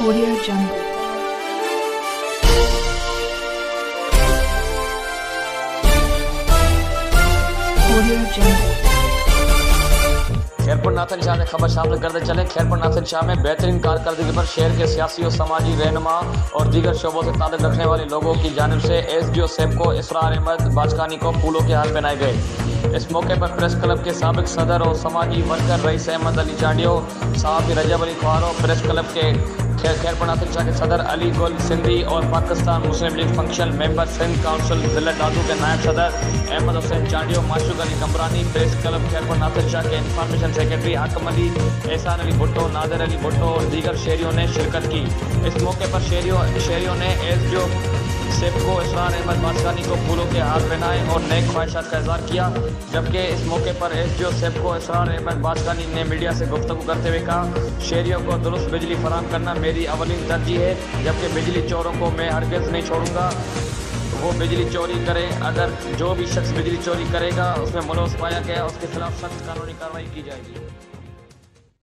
Audio Jungle. Audio Jungle. Khairpur Nathan Shah से खबर शामिल करते चले। खैरपुर नाथन शाह में बेहतरीन कारकर्दगी पर शहर के सियासी और समाजी रहनुमा और दीगर शोबों से ताल्लुक रखने वाले लोगों की जानिब से एसडीओ सेबको इसरार अहमद बाचकानी को फूलों के हार पहनाए गए। इस मौके पर प्रेस क्लब के साबिक सदर और समाजी वर्कर रईस अहमद अली चांडियो, साहबी रजब अली ख्वारो, प्रेस क्लब के खैरपुर नाथन शाह के सदर अली गुल सिंधी और Pakistan Muslim League function member Sindh council जिला दादू के नायब सदर अहमद हुसैन चांडियो, माशूक अली कमरानी, प्रेस क्लब खैरपुर नाथन शाह के इंफॉर्मेशन सेक्रेटरी हाकम अली, एहसान अली भुट्टो, नादिर अली भुट्टो और दीगर शहरियों ने शिरकत की। इस मौके पर शहरियों ने एसडीओ सेबको इसरार अहमद बाचकानी को फूलों के हार पहनाए और नेक ख्वाहिशात का इजहार किया। जबकि इस मौके पर एसडीओ सेबको इसरार अहमद बाचकानी ने मीडिया से गुफ्तगू करते हुए कहा, शहरियों को दुरुस्त बिजली फराहम करना मेरी अवलीन तरजीह है, जबकि बिजली चोरों को मैं हरगिज़ नहीं छोड़ूंगा। वो बिजली चोरी करे, अगर जो भी शख्स बिजली चोरी करेगा उसमें मुलव्वस पाया गया उसके खिलाफ सख्त कानूनी कार्रवाई की जाएगी।